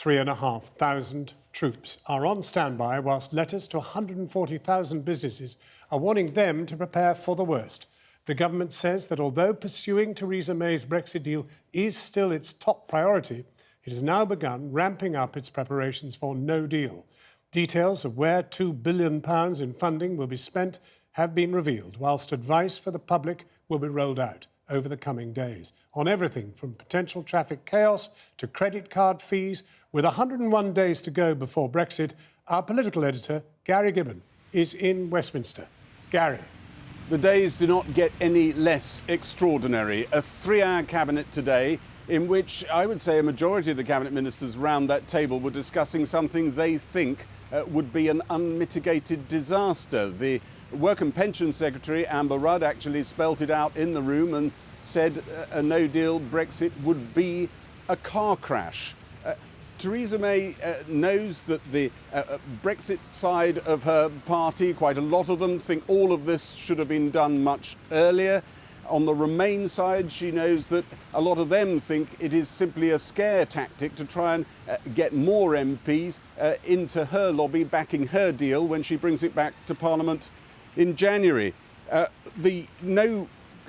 3,500 troops are on standby, whilst letters to 140,000 businesses are warning them to prepare for the worst. The government says that although pursuing Theresa May's Brexit deal is still its top priority, it has now begun ramping up its preparations for no deal. Details of where £2 billion in funding will be spent have been revealed, whilst advice for the public will be rolled out over the coming days on everything from potential traffic chaos to credit card fees. With 101 days to go before Brexit, our political editor, Gary Gibbon, is in Westminster. Gary. The days do not get any less extraordinary. A 3-hour cabinet today in which I would say a majority of the cabinet ministers round that table were discussing something they think would be an unmitigated disaster. The Work and Pension Secretary, Amber Rudd, actually spelt it out in the room and said a no-deal Brexit would be a car crash. Theresa May knows that the Brexit side of her party, quite a lot of them, think all of this should have been done much earlier. On the Remain side, she knows that a lot of them think it is simply a scare tactic to try and get more MPs into her lobby backing her deal when she brings it back to Parliament in January.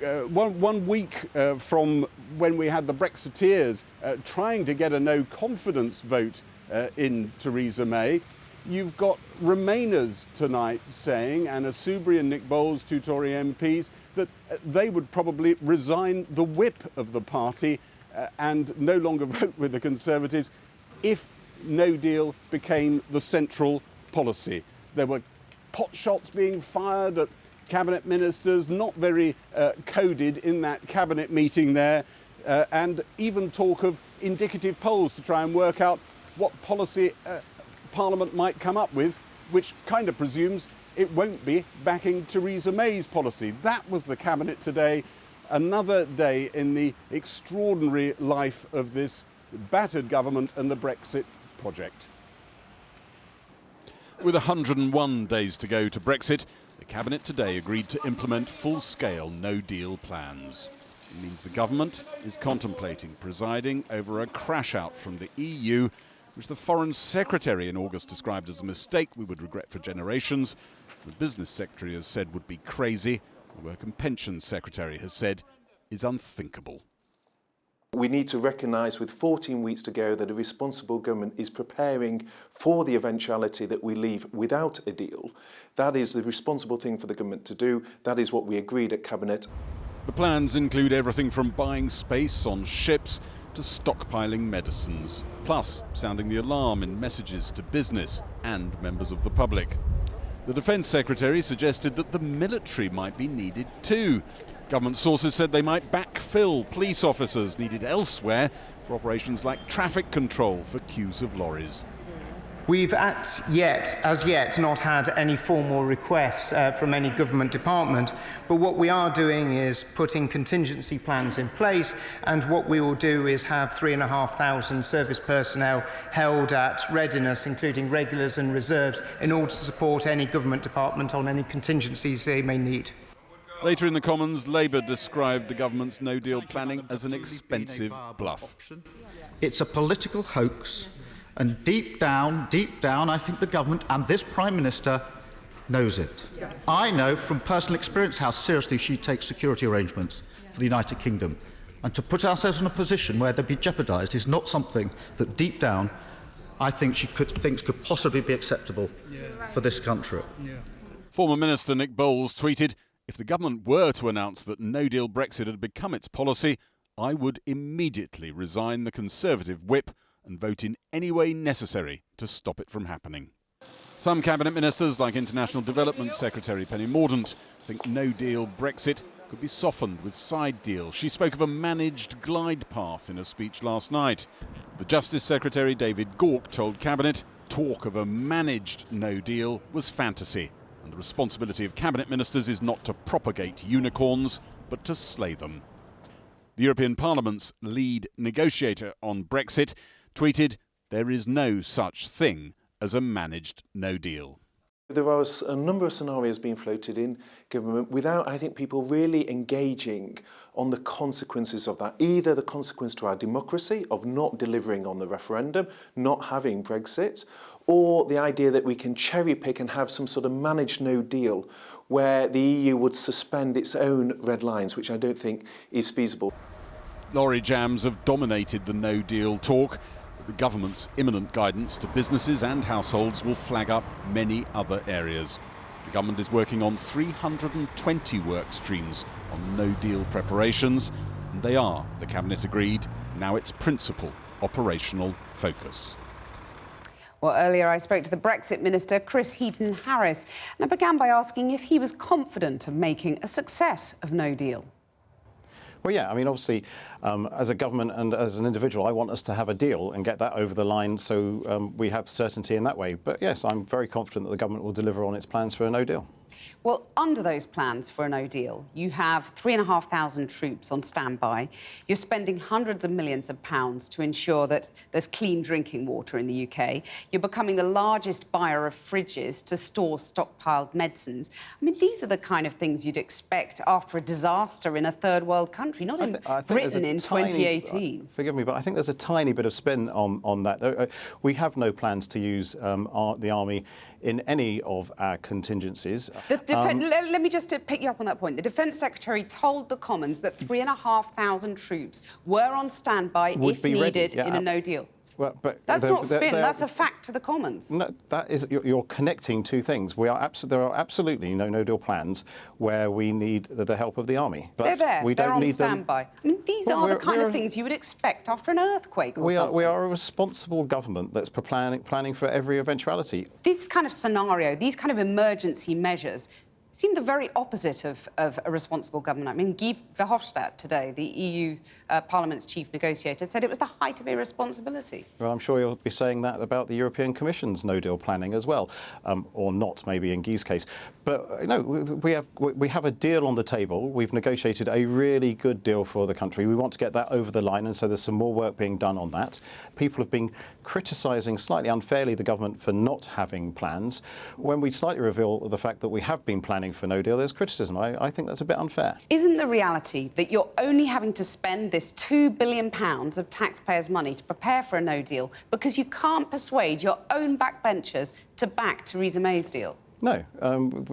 One week from when we had the Brexiteers trying to get a no confidence vote in Theresa May, you've got Remainers tonight saying, Anna Soubry and Nick Bowles, two Tory MPs, that they would probably resign the whip of the party and no longer vote with the Conservatives if no deal became the central policy. There were pot shots being fired at cabinet ministers, not very coded in that cabinet meeting there, and even talk of indicative polls to try and work out what policy Parliament might come up with, which kind of presumes it won't be backing Theresa May's policy. That was the cabinet today. Another day in the extraordinary life of this battered government and the Brexit project. With 101 days to go to Brexit, the Cabinet today agreed to implement full-scale no-deal plans. It means the government is contemplating presiding over a crash-out from the EU, which the Foreign Secretary in August described as a mistake we would regret for generations. The Business Secretary has said would be crazy. The Work and Pension Secretary has said is unthinkable. We need to recognise with 14 weeks to go that a responsible government is preparing for the eventuality that we leave without a deal. That is the responsible thing for the government to do. That is what we agreed at Cabinet. The plans include everything from buying space on ships to stockpiling medicines, plus sounding the alarm in messages to business and members of the public. The Defence Secretary suggested that the military might be needed too. Government sources said they might backfill police officers needed elsewhere for operations like traffic control for queues of lorries. We've as yet not had any formal requests from any government department, but what we are doing is putting contingency plans in place, and what we will do is have 3,500 service personnel held at readiness, including regulars and reserves, in order to support any government department on any contingencies they may need. Later in the Commons, Labour described the government's no-deal planning as an expensive bluff. It's a political hoax, and deep down, I think the government and this Prime Minister knows it. I know from personal experience how seriously she takes security arrangements for the United Kingdom, and to put ourselves in a position where they'd be jeopardised is not something that deep down I think she thinks could possibly be acceptable for this country. Former Minister Nick Bowles tweeted, "If the government were to announce that no-deal Brexit had become its policy, I would immediately resign the Conservative whip and vote in any way necessary to stop it from happening." Some cabinet ministers, like International Development Secretary Penny Mordaunt, think no-deal Brexit could be softened with side deals. She spoke of a managed glide path in a speech last night. The Justice Secretary David Gauke told Cabinet talk of a managed no-deal was fantasy, and the responsibility of cabinet ministers is not to propagate unicorns, but to slay them. The European Parliament's lead negotiator on Brexit tweeted, "There is no such thing as a managed no deal." There are a number of scenarios being floated in government without, I think, people really engaging on the consequences of that. Either the consequence to our democracy of not delivering on the referendum, not having Brexit, or the idea that we can cherry pick and have some sort of managed no deal where the EU would suspend its own red lines, which I don't think is feasible. Lorry jams have dominated the no-deal talk. The government's imminent guidance to businesses and households will flag up many other areas. The government is working on 320 work streams on no-deal preparations, and they are, the Cabinet agreed, now its principal operational focus. Well, earlier I spoke to the Brexit Minister, Chris Heaton-Harris, and I began by asking if he was confident of making a success of no deal. Well, yeah, I mean, obviously, as a government and as an individual, I want us to have a deal and get that over the line so we have certainty in that way. But yes, I'm very confident that the government will deliver on its plans for a no deal. Well, under those plans for a no deal, you have 3,500 troops on standby. You're spending hundreds of millions of pounds to ensure that there's clean drinking water in the UK. You're becoming the largest buyer of fridges to store stockpiled medicines. I mean, these are the kind of things you'd expect after a disaster in a third world country, not in Britain in 2018. Forgive me, but I think there's a tiny bit of spin on that. We have no plans to use the army in any of our contingencies. Let me just pick you up on that point. The Defence Secretary told the Commons that 3,500 troops were on standby if needed in a no deal. Well, but that's not spin. That's a fact to the Commons. No, that is you're connecting two things. There are absolutely no deal plans where we need the help of the army. But they're there. We don't they're on need standby. I mean, these are the kind of things you would expect after an earthquake or something. We are a responsible government that's planning for every eventuality. This kind of scenario, these kind of emergency measures, seem the very opposite of a responsible government. I mean, Guy Verhofstadt today, the EU Parliament's chief negotiator, said it was the height of irresponsibility. Well, I'm sure you'll be saying that about the European Commission's no-deal planning as well, or not, maybe in Guy's case. But no, we have a deal on the table. We've negotiated a really good deal for the country. We want to get that over the line, and so there's some more work being done on that. People have been criticising slightly unfairly the government for not having plans. When we slightly reveal the fact that we have been planning for no deal, there's criticism. I think that's a bit unfair. Isn't the reality that you're only having to spend this £2 billion of taxpayers' money to prepare for a no deal because you can't persuade your own backbenchers to back Theresa May's deal? No,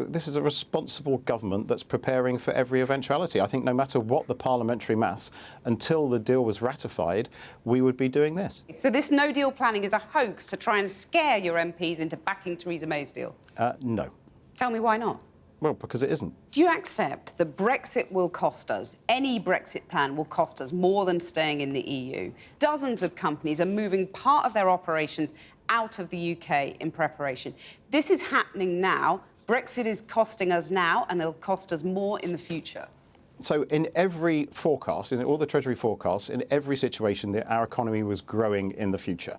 this is a responsible government that's preparing for every eventuality. I think no matter what the parliamentary maths, until the deal was ratified, we would be doing this. So this no-deal planning is a hoax to try and scare your MPs into backing Theresa May's deal? No. Tell me why not? Well, because it isn't. Do you accept that Brexit will cost us, any Brexit plan will cost us more than staying in the EU? Dozens of companies are moving part of their operations out of the UK in preparation. This is happening now. Brexit is costing us now, and it'll cost us more in the future. So in every forecast, in all the Treasury forecasts, in every situation, our economy was growing in the future.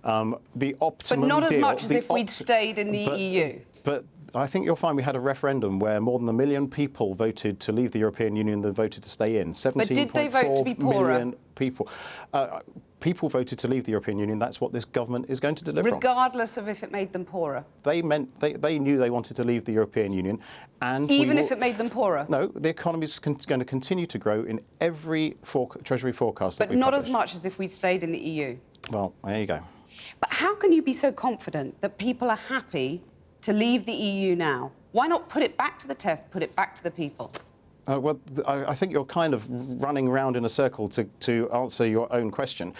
The optimum But not as deal, much as if we'd stayed in the EU. But I think you'll find we had a referendum where more than 1 million people voted to leave the European Union than voted to stay in. 17.4 million people. People voted to leave the European Union. That's what this government is going to deliver on. Regardless of if it made them poorer? They knew they wanted to leave the European Union. And even if it made them poorer? No, the economy is going to continue to grow in every Treasury forecast that we publish. But not publish. as much as if we'd stayed in the EU? Well, there you go. But how can you be so confident that people are happy to leave the EU now? Why not put it back to the test, put it back to the people? Well, I think you're kind of running around in a circle to answer your own question.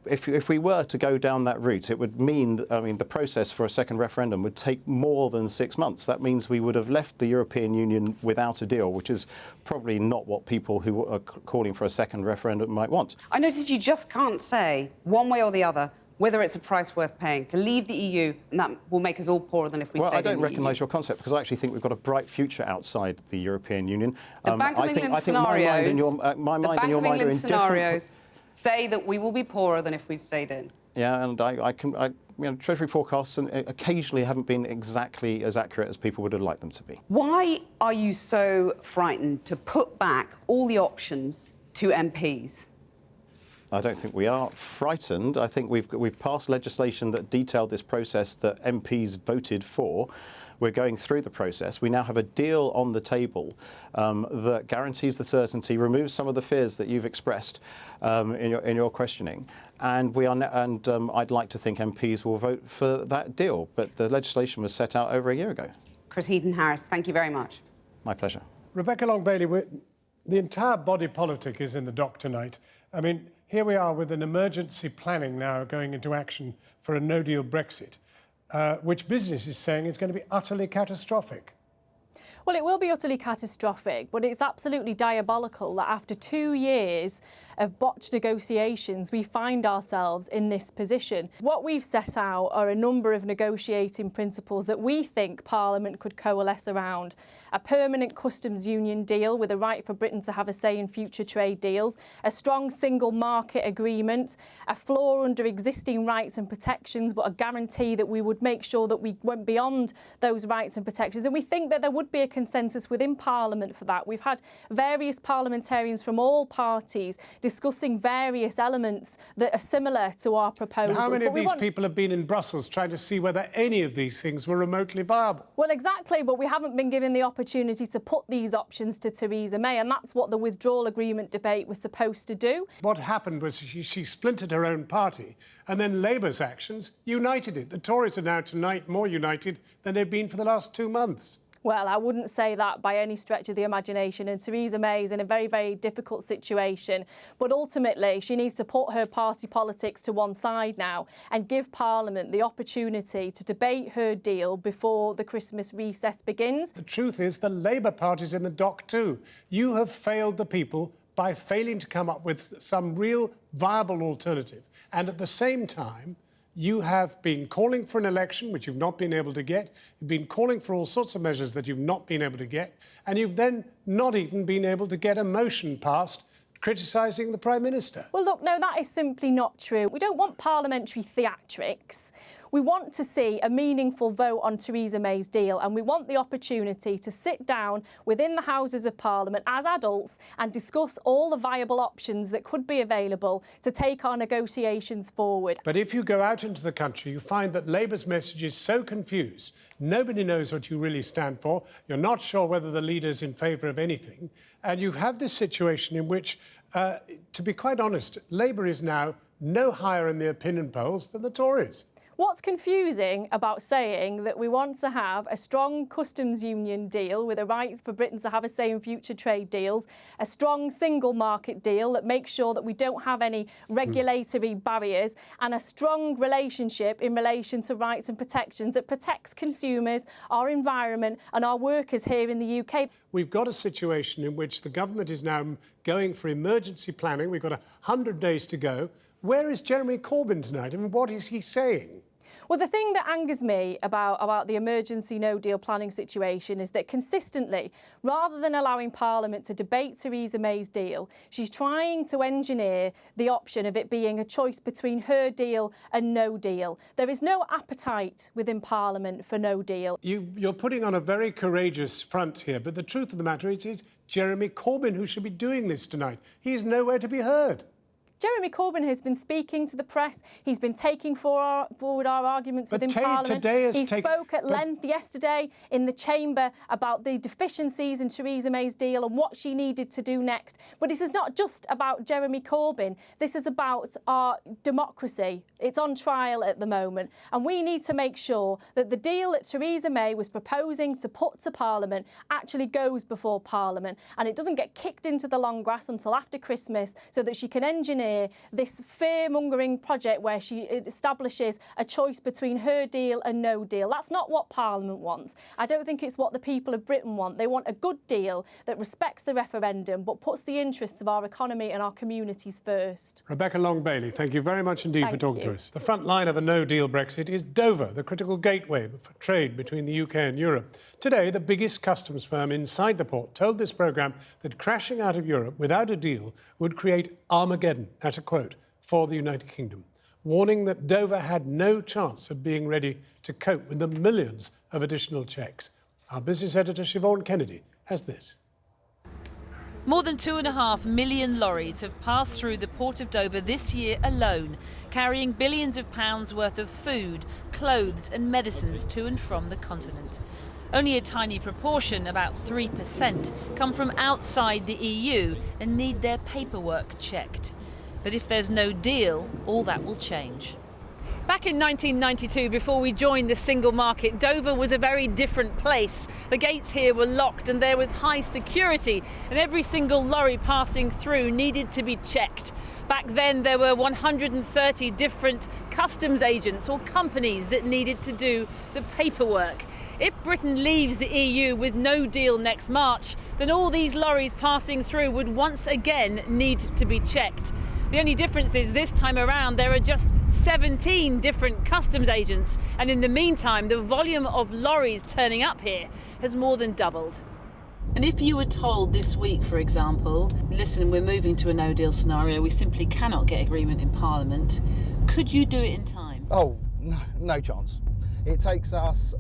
If we were to go down that route, it would mean, the process for a second referendum would take more than 6 months. That means we would have left the European Union without a deal, which is probably not what people who are calling for a second referendum might want. I noticed you just can't say one way or the other whether it's a price worth paying to leave the EU, and that will make us all poorer than if we stayed in the EU. Well, I don't recognise your concept, because I actually think we've got a bright future outside the European Union. The Bank of England scenarios, scenarios say that we will be poorer than if we stayed in. Yeah, and Treasury forecasts occasionally haven't been exactly as accurate as people would have liked them to be. Why are you so frightened to put back all the options to MPs? I don't think we are frightened. I think we've passed legislation that detailed this process that MPs voted for. We're going through the process. We now have a deal on the table that guarantees the certainty, removes some of the fears that you've expressed in your questioning, and I'd like to think MPs will vote for that deal. But the legislation was set out over a year ago. Chris Heaton-Harris, thank you very much. My pleasure. Rebecca Long-Bailey, the entire body politic is in the dock tonight. I mean, here we are with an emergency planning now going into action for a no-deal Brexit, which business is saying is going to be utterly catastrophic. Well, it will be utterly catastrophic, but it's absolutely diabolical that after 2 years of botched negotiations, we find ourselves in this position. What we've set out are a number of negotiating principles that we think Parliament could coalesce around. A permanent customs union deal with a right for Britain to have a say in future trade deals, a strong single market agreement, a floor under existing rights and protections, but a guarantee that we would make sure that we went beyond those rights and protections. And we think that there would be a consensus within Parliament for that. We've had various parliamentarians from all parties discussing various elements that are similar to our proposals. How many of these people have been in Brussels trying to see whether any of these things were remotely viable? Well, exactly, but we haven't been given the opportunity to put these options to Theresa May, and that's what the withdrawal agreement debate was supposed to do. What happened was she splintered her own party, and then Labour's actions united it. The Tories are now tonight more united than they've been for the last 2 months. Well, I wouldn't say that by any stretch of the imagination, and Theresa May is in a very, very difficult situation. But ultimately, she needs to put her party politics to one side now and give Parliament the opportunity to debate her deal before the Christmas recess begins. The truth is the Labour Party's in the dock too. You have failed the people by failing to come up with some real viable alternative. And at the same time, you have been calling for an election, which you've not been able to get. You've been calling for all sorts of measures that you've not been able to get. And you've then not even been able to get a motion passed criticising the Prime Minister. Well, look, no, that is simply not true. We don't want parliamentary theatrics. We want to see a meaningful vote on Theresa May's deal, and we want the opportunity to sit down within the Houses of Parliament as adults and discuss all the viable options that could be available to take our negotiations forward. But if you go out into the country, you find that Labour's message is so confused. Nobody knows what you really stand for. You're not sure whether the leader's in favour of anything. And you have this situation in which, to be quite honest, Labour is now no higher in the opinion polls than the Tories. What's confusing about saying that we want to have a strong customs union deal with a right for Britain to have a say in future trade deals, a strong single market deal that makes sure that we don't have any regulatory barriers, and a strong relationship in relation to rights and protections that protects consumers, our environment and our workers here in the UK. We've got a situation in which the government is now going for emergency planning. We've got 100 days to go. Where is Jeremy Corbyn tonight? I mean, what is he saying? Well, the thing that angers me about the emergency no-deal planning situation is that consistently, rather than allowing Parliament to debate Theresa May's deal, she's trying to engineer the option of it being a choice between her deal and no deal. There is no appetite within Parliament for no deal. You're putting on a very courageous front here, but the truth of the matter is it's Jeremy Corbyn who should be doing this tonight. He's nowhere to be heard. Jeremy Corbyn has been speaking to the press. He's been taking forward our arguments within Parliament. He spoke at length yesterday in the Chamber about the deficiencies in Theresa May's deal and what she needed to do next. But this is not just about Jeremy Corbyn. This is about our democracy. It's on trial at the moment. And we need to make sure that the deal that Theresa May was proposing to put to Parliament actually goes before Parliament. And it doesn't get kicked into the long grass until after Christmas so that she can engineer this fear-mongering project where she establishes a choice between her deal and no deal. That's not what Parliament wants. I don't think it's what the people of Britain want. They want a good deal that respects the referendum but puts the interests of our economy and our communities first. Rebecca Long-Bailey, thank you very much indeed for talking to us. The front line of a no-deal Brexit is Dover, the critical gateway for trade between the UK and Europe. Today, the biggest customs firm inside the port told this programme that crashing out of Europe without a deal would create Armageddon, that's a quote, for the United Kingdom, warning that Dover had no chance of being ready to cope with the millions of additional checks. Our business editor, Siobhan Kennedy, has this. More than 2.5 million lorries have passed through the Port of Dover this year alone, carrying billions of pounds worth of food, clothes and medicines to and from the continent. Only a tiny proportion, about 3%, come from outside the EU and need their paperwork checked. But if there's no deal, all that will change. Back in 1992, before we joined the single market, Dover was a very different place. The gates here were locked and there was high security, and every single lorry passing through needed to be checked. Back then, there were 130 different customs agents or companies that needed to do the paperwork. If Britain leaves the EU with no deal next March, then all these lorries passing through would once again need to be checked. The only difference is this time around there are just 17 different customs agents, and in the meantime the volume of lorries turning up here has more than doubled. And if you were told this week, for example, listen, we're moving to a no-deal scenario, we simply cannot get agreement in Parliament, could you do it in time? Oh, no chance. It takes us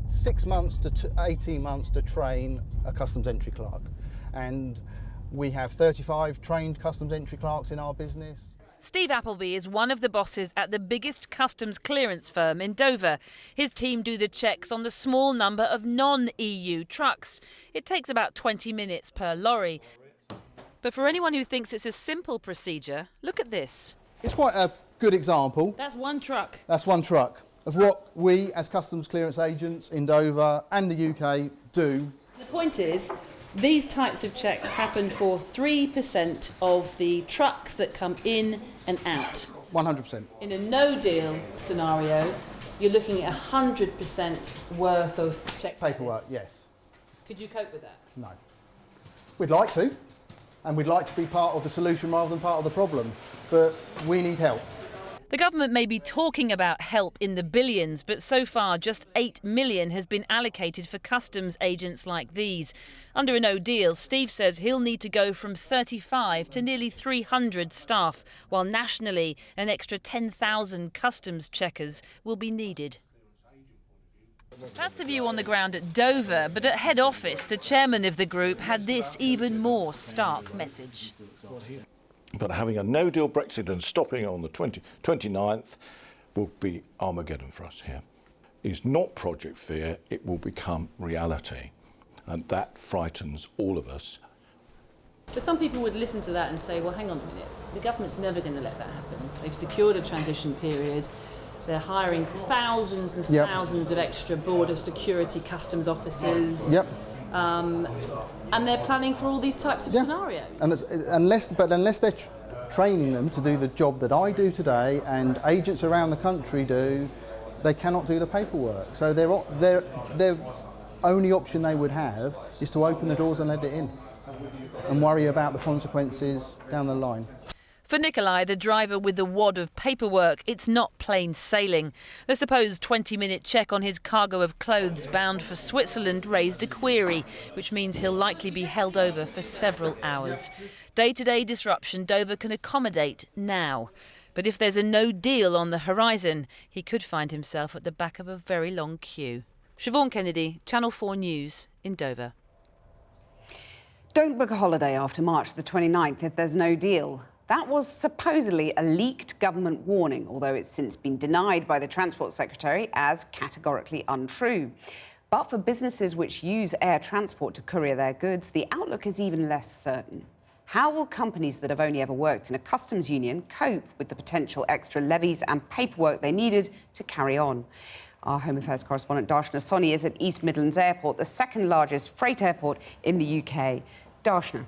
6 months to 18 months to train a customs entry clerk, and we have 35 trained customs entry clerks in our business. Steve Appleby is one of the bosses at the biggest customs clearance firm in Dover. His team do the checks on the small number of non-EU trucks. It takes about 20 minutes per lorry. But for anyone who thinks it's a simple procedure, look at this. It's quite a good example. That's one truck. That's one truck of what we as customs clearance agents in Dover and the UK do. The point is, these types of checks happen for 3% of the trucks that come in and out. 100%. In a no-deal scenario, you're looking at 100% worth of check paperwork, yes. Could you cope with that? No. We'd like to, and we'd like to be part of the solution rather than part of the problem, but we need help. The government may be talking about help in the billions, but so far just 8 million has been allocated for customs agents like these. Under a no deal, Steve says he'll need to go from 35 to nearly 300 staff, while nationally an extra 10,000 customs checkers will be needed. That's the view on the ground at Dover, but at head office, the chairman of the group had this even more stark message. But having a no-deal Brexit and stopping on the 29th will be Armageddon for us here. It's not Project Fear, it will become reality. And that frightens all of us. But some people would listen to that and say, well, hang on a minute, the government's never going to let that happen. They've secured a transition period. They're hiring thousands and thousands of extra border security customs officers. And they're planning for all these types of scenarios. And unless they're training them to do the job that I do today and agents around the country do, they cannot do the paperwork. So their only option they would have is to open the doors and let it in and worry about the consequences down the line. For Nikolai, the driver with the wad of paperwork, it's not plain sailing. The supposed 20-minute check on his cargo of clothes bound for Switzerland raised a query, which means he'll likely be held over for several hours. Day-to-day disruption Dover can accommodate now. But if there's a no deal on the horizon, he could find himself at the back of a very long queue. Siobhan Kennedy, Channel 4 News in Dover. Don't book a holiday after March the 29th if there's no deal. That was supposedly a leaked government warning, although it's since been denied by the Transport Secretary as categorically untrue. But for businesses which use air transport to courier their goods, the outlook is even less certain. How will companies that have only ever worked in a customs union cope with the potential extra levies and paperwork they needed to carry on? Our Home Affairs correspondent Darshna Soni is at East Midlands Airport, the second largest freight airport in the UK. Darshna.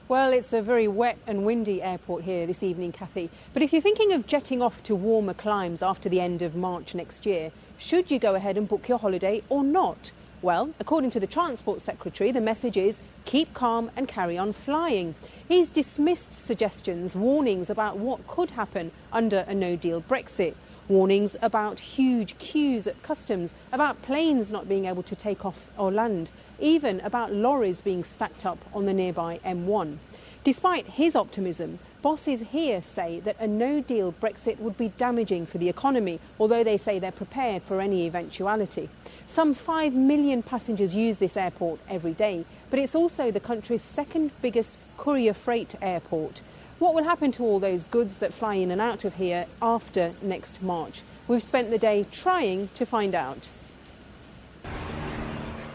Well, it's a very wet and windy airport here this evening, Kathy. But if you're thinking of jetting off to warmer climes after the end of March next year, should you go ahead and book your holiday or not? Well, according to the Transport Secretary, the message is keep calm and carry on flying. He's dismissed suggestions, warnings about what could happen under a no-deal Brexit. Warnings about huge queues at customs, about planes not being able to take off or land, even about lorries being stacked up on the nearby M1. Despite his optimism, bosses here say that a no-deal Brexit would be damaging for the economy, although they say they're prepared for any eventuality. Some 5 million passengers use this airport every day. but it's also the country's second biggest courier freight airport. What will happen to all those goods that fly in and out of here after next March? We've spent the day trying to find out.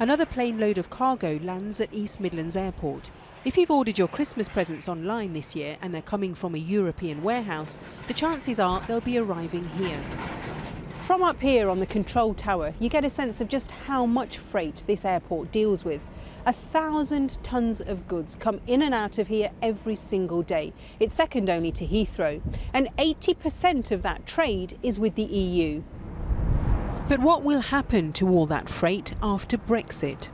Another plane load of cargo lands at East Midlands Airport. If you've ordered your Christmas presents online this year and they're coming from a European warehouse, the chances are they'll be arriving here. From up here on the control tower, you get a sense of just how much freight this airport deals with. 1,000 tonnes of goods come in and out of here every single day. It's second only to Heathrow. And 80% of that trade is with the EU. But what will happen to all that freight after Brexit?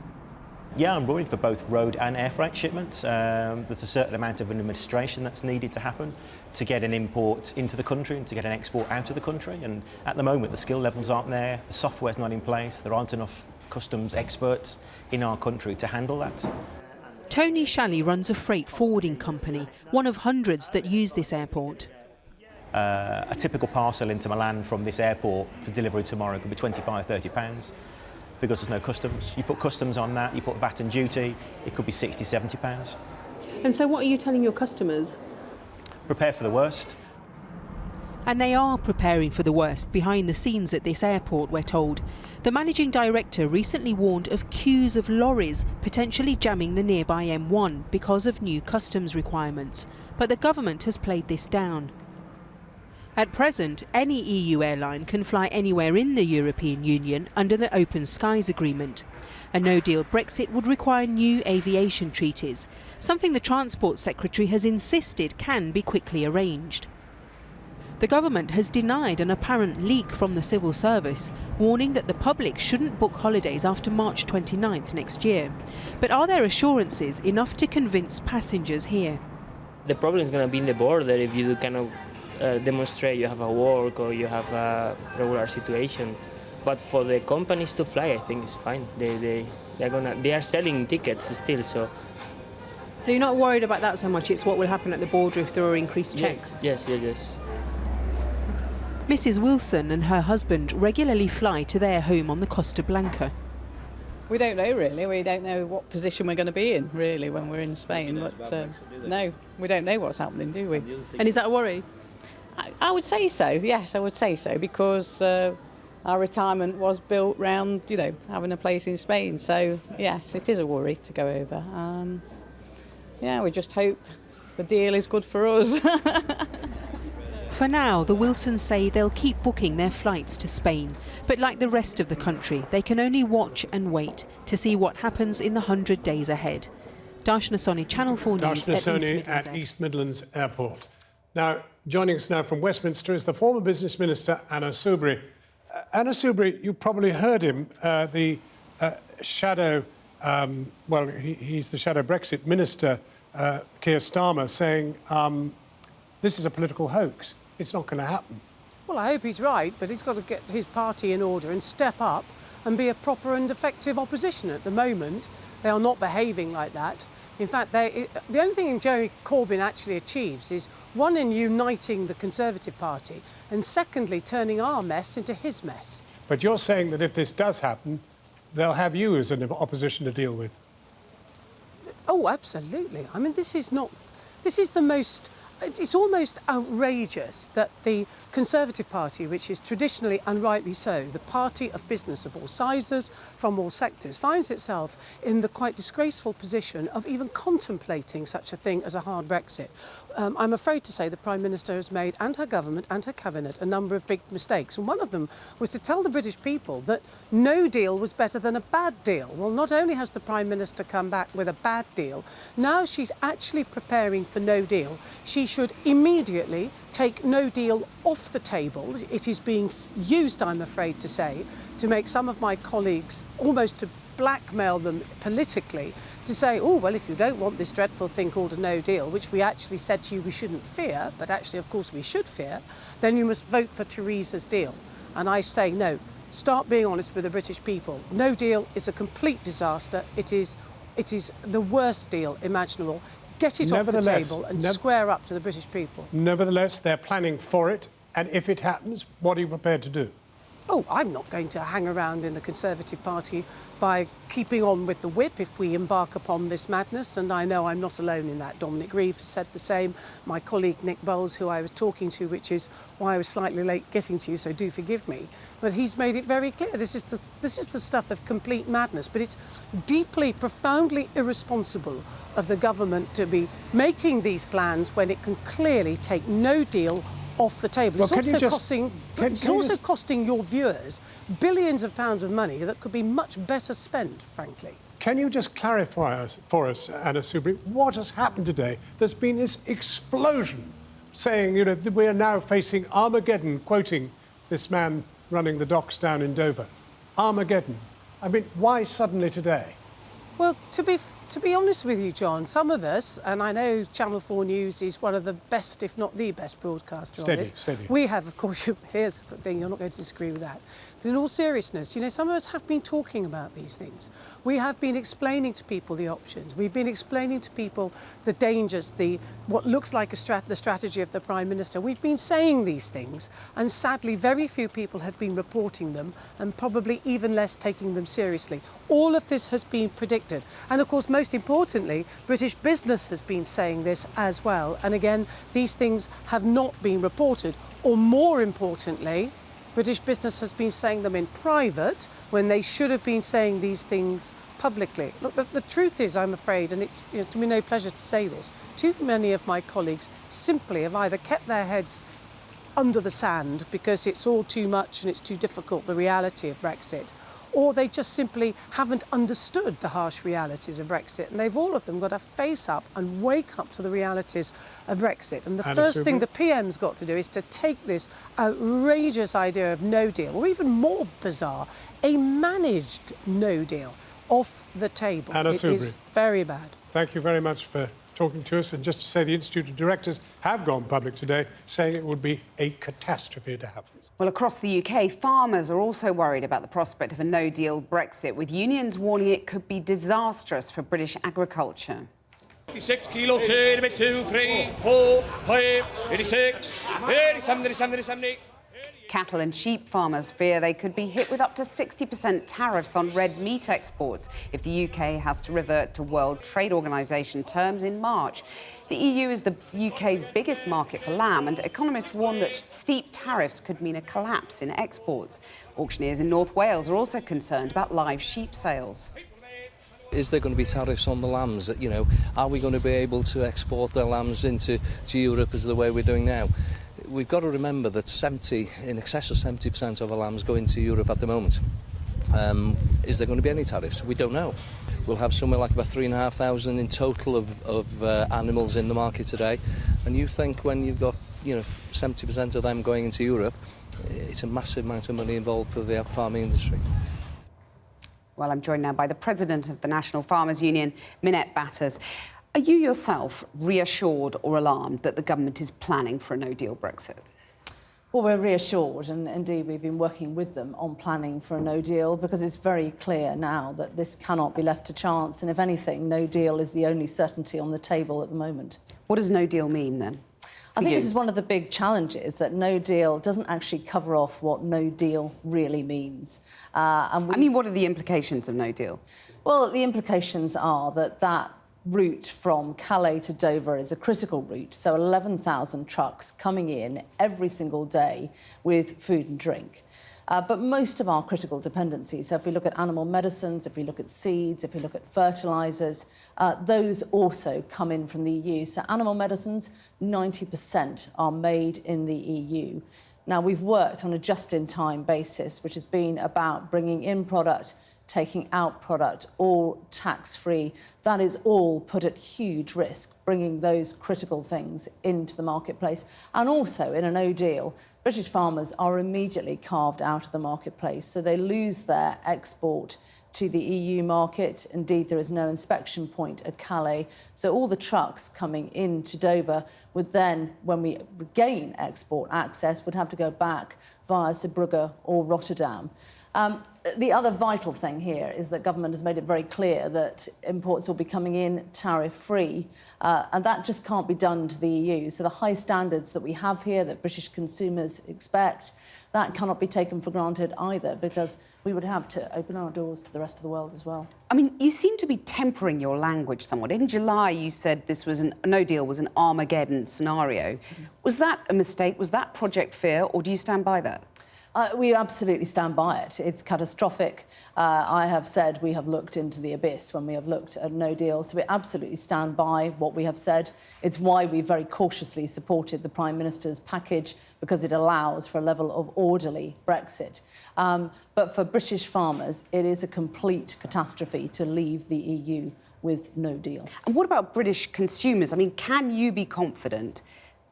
Yeah, I'm worried for both road and air freight shipments. There's a certain amount of administration that's needed to happen to get an import into the country and to get an export out of the country. And at the moment, the skill levels aren't there, the software's not in place, there aren't enough customs experts in our country to handle that. Tony Shalley runs a freight forwarding company, one of hundreds that use this airport. A typical parcel into Milan from this airport for delivery tomorrow could be £25, £30 because there's no customs. You put customs on that, you put VAT and duty, it could be £60, £70. And so what are you telling your customers? Prepare for the worst. And they are preparing for the worst behind the scenes at this airport, we're told. The managing director recently warned of queues of lorries potentially jamming the nearby M1 because of new customs requirements. But the government has played this down. At present, any EU airline can fly anywhere in the European Union under the Open Skies Agreement. A no-deal Brexit would require new aviation treaties, something the Transport Secretary has insisted can be quickly arranged. The government has denied an apparent leak from the civil service, warning that the public shouldn't book holidays after March 29th next year. But are there assurances enough to convince passengers here? The problem is going to be in the border if you kind of demonstrate you have a work or you have a regular situation. But for the companies to fly, I think it's fine. They are selling tickets still, so. So you're not worried about that so much, it's what will happen at the border if there are increased checks? Yes. Mrs. Wilson and her husband regularly fly to their home on the Costa Blanca. We don't know really, we don't know what position we're going to be in really when we're in Spain, but no, we don't know what's happening, do we? And is that a worry? I would say so, yes, I would say so, because our retirement was built round, having a place in Spain, so yes, it is a worry to go over. We just hope the deal is good for us. For now, the Wilsons say they'll keep booking their flights to Spain. But like the rest of the country, they can only watch and wait to see what happens in the 100 days ahead. Darshana Soni, Channel 4 News at East Midlands Airport. Now, joining us now from Westminster is the former Business Minister, Anna Soubry. Anna Soubry, you probably heard him, the shadow, he's the shadow Brexit Minister, Keir Starmer, saying this is a political hoax. It's not going to happen. Well, I hope he's right, but he's got to get his party in order and step up and be a proper and effective opposition. At the moment, they are not behaving like that. In fact, the only thing Jeremy Corbyn actually achieves is, one, in uniting the Conservative Party, and secondly, turning our mess into his mess. But you're saying that if this does happen, they'll have you as an opposition to deal with? Oh, absolutely. I mean, this is the most... It's almost outrageous that the Conservative Party, which is traditionally, and rightly so, the party of business of all sizes, from all sectors, finds itself in the quite disgraceful position of even contemplating such a thing as a hard Brexit. I'm afraid to say the Prime Minister has made, and her government and her cabinet, a number of big mistakes. And one of them was to tell the British people that no deal was better than a bad deal. Well, not only has the Prime Minister come back with a bad deal, now she's actually preparing for no deal. She should immediately take no deal off the table. It is being used, I'm afraid to say, to make some of my colleagues, almost to blackmail them politically, to say, oh, well, if you don't want this dreadful thing called a no deal, which we actually said to you we shouldn't fear, but actually, of course, we should fear, then you must vote for Theresa's deal. And I say, no, start being honest with the British people. No deal is a complete disaster. It is the worst deal imaginable. Get it off the table and square up to the British people. Nevertheless, they're planning for it. And if it happens, what are you prepared to do? oh, I'm not going to hang around in the Conservative Party by keeping on with the whip if we embark upon this madness. And I know I'm not alone in that. Dominic Reeve has said the same. My colleague Nick Bowles, who I was talking to, which is why I was slightly late getting to you, so do forgive me. But he's made it very clear. This is the stuff of complete madness. But it's deeply, profoundly irresponsible of the government to be making these plans when it can clearly take no deal off the table. Well, it's also costing your viewers billions of pounds of money that could be much better spent, frankly. Can you just clarify for us, Anna Soubry, what has happened today? There's been this explosion saying, you know, that we are now facing Armageddon, quoting this man running the docks down in Dover. Armageddon. I mean, why suddenly today? Well, to be honest with you, John, some of us, and I know Channel 4 News is one of the best, if not the best broadcaster on this. Steady. We have, of course, here's the thing, you're not going to disagree with that. But in all seriousness, you know, some of us have been talking about these things. We have been explaining to people the options. We've been explaining to people the dangers, what looks like the strategy of the Prime Minister. We've been saying these things, and sadly, very few people have been reporting them, and probably even less taking them seriously. All of this has been predicted. And of course, most importantly, British business has been saying this as well. And again, these things have not been reported. Or more importantly, British business has been saying them in private when they should have been saying these things publicly. Look, the truth is, I'm afraid, and it's to me no pleasure to say this, too many of my colleagues simply have either kept their heads under the sand because it's all too much and it's too difficult, the reality of Brexit, or they just simply haven't understood the harsh realities of Brexit. And they've all of them got to face up and wake up to the realities of Brexit. And the first thing the PM's got to do is to take this outrageous idea of no deal, or even more bizarre, a managed no deal, off the table. It is very bad. Thank you very much for talking to us. And just to say, the Institute of Directors have gone public today, saying it would be a catastrophe to have this. Well, across the UK, farmers are also worried about the prospect of a no-deal Brexit, with unions warning it could be disastrous for British agriculture. 86 kilos, 2, 3, 4, 5, 86, 87, 87, 87. Cattle and sheep farmers fear they could be hit with up to 60% tariffs on red meat exports if the UK has to revert to World Trade Organization terms in March. The EU is the UK's biggest market for lamb, and economists warn that steep tariffs could mean a collapse in exports. Auctioneers in North Wales are also concerned about live sheep sales. Is there going to be tariffs on the lambs? You know, are we going to be able to export their lambs into Europe as the way we're doing now? We've got to remember that in excess of 70% of our lambs go into Europe at the moment. Is there going to be any tariffs? We don't know. We'll have somewhere like about 3,500 in total of animals in the market today. And you think when you've got 70% of them going into Europe, it's a massive amount of money involved for the farming industry. Well, I'm joined now by the President of the National Farmers Union, Minette Batters. Are you yourself reassured or alarmed that the government is planning for a no-deal Brexit? Well, we're reassured, and indeed we've been working with them on planning for a no deal, because it's very clear now that this cannot be left to chance, and if anything, no deal is the only certainty on the table at the moment. What does no deal mean then? I think this is one of the big challenges, that no deal doesn't actually cover off what no deal really means. I mean, what are the implications of no deal? Well, the implications are that route from Calais to Dover is a critical route, so 11,000 trucks coming in every single day with food and drink. But most of our critical dependencies, so if we look at animal medicines, if we look at seeds, if we look at fertilisers, those also come in from the EU. So animal medicines, 90% are made in the EU. Now, we've worked on a just-in-time basis, which has been about bringing in product, taking out product, all tax-free. That is all put at huge risk, bringing those critical things into the marketplace. And also, in a no deal, British farmers are immediately carved out of the marketplace, so they lose their export to the EU market. Indeed, there is no inspection point at Calais, so all the trucks coming into Dover would then, when we regain export access, would have to go back via Zeebrugge or Rotterdam. The other vital thing here is that government has made it very clear that imports will be coming in tariff-free, and that just can't be done to the EU. So the high standards that we have here, that British consumers expect, that cannot be taken for granted either, because we would have to open our doors to the rest of the world as well. I mean, you seem to be tempering your language somewhat. In July, you said this was no deal was an Armageddon scenario. Was that a mistake? Was that Project Fear, or do you stand by that? We absolutely stand by it. It's catastrophic. I have said we have looked into the abyss when we have looked at no deal, so we absolutely stand by what we have said. It's why we very cautiously supported the Prime Minister's package, because it allows for a level of orderly Brexit. But for British farmers, it is a complete catastrophe to leave the EU with no deal. And what about British consumers? I mean, can you be confident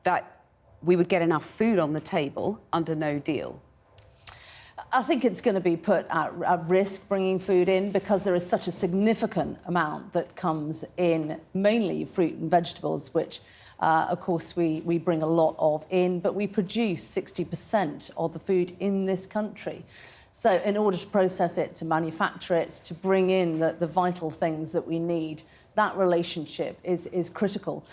that we would get enough food on the table under no deal? I think it's going to be put at risk bringing food in, because there is such a significant amount that comes in, mainly fruit and vegetables, which, of course, we bring a lot of in, but we produce 60% of the food in this country. So in order to process it, to manufacture it, to bring in the vital things that we need, that relationship is critical.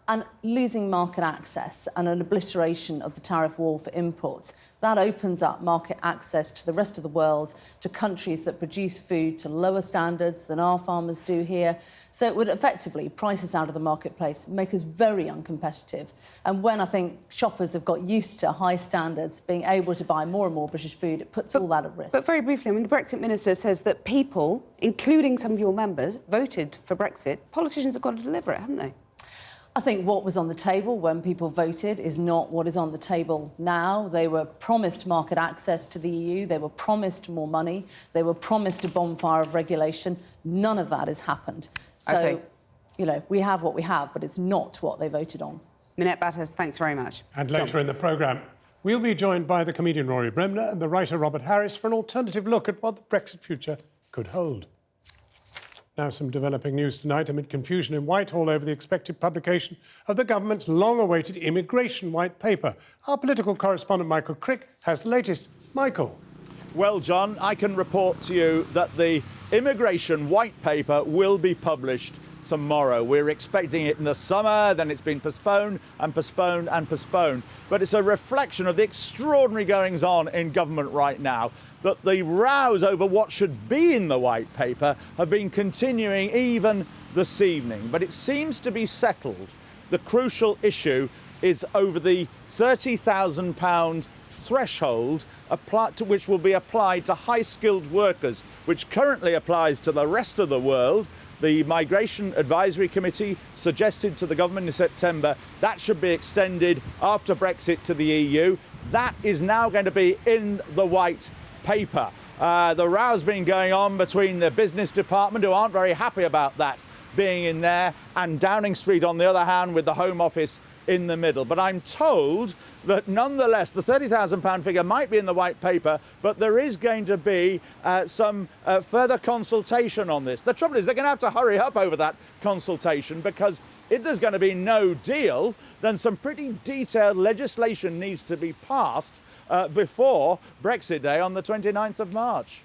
And losing market access and an obliteration of the tariff wall for imports, that opens up market access to the rest of the world, to countries that produce food to lower standards than our farmers do here. So it would effectively price us out of the marketplace, make us very uncompetitive. And when I think shoppers have got used to high standards, being able to buy more and more British food, it puts all that at risk. But very briefly, I mean, the Brexit minister says that people, including some of your members, voted for Brexit. Politicians have got to deliver it, haven't they? I think what was on the table when people voted is not what is on the table now. They were promised market access to the EU. They were promised more money. They were promised a bonfire of regulation. None of that has happened. So, OK. You know, we have what we have, but it's not what they voted on. Minette Batters, thanks very much. And later in the programme, we'll be joined by the comedian Rory Bremner and the writer Robert Harris for an alternative look at what the Brexit future could hold. Now, some developing news tonight amid confusion in Whitehall over the expected publication of the government's long-awaited immigration white paper. Our political correspondent Michael Crick has the latest. Michael. Well, John, I can report to you that the immigration white paper will be published tomorrow. We're expecting it in the summer, then it's been postponed and postponed and postponed. But it's a reflection of the extraordinary goings-on in government right now, that the rows over what should be in the white paper have been continuing even this evening. But it seems to be settled. The crucial issue is over the £30,000 threshold which will be applied to high-skilled workers, which currently applies to the rest of the world. The Migration Advisory Committee suggested to the government in September that should be extended after Brexit to the EU. That is now going to be in the white paper. The row's been going on between the business department, who aren't very happy about that being in there, and Downing Street, on the other hand, with the Home Office in the middle. But I'm told that nonetheless the £30,000 figure might be in the white paper, but there is going to be some further consultation on this. The trouble is they're going to have to hurry up over that consultation, because if there's going to be no deal, then some pretty detailed legislation needs to be passed before Brexit Day on the 29th of March.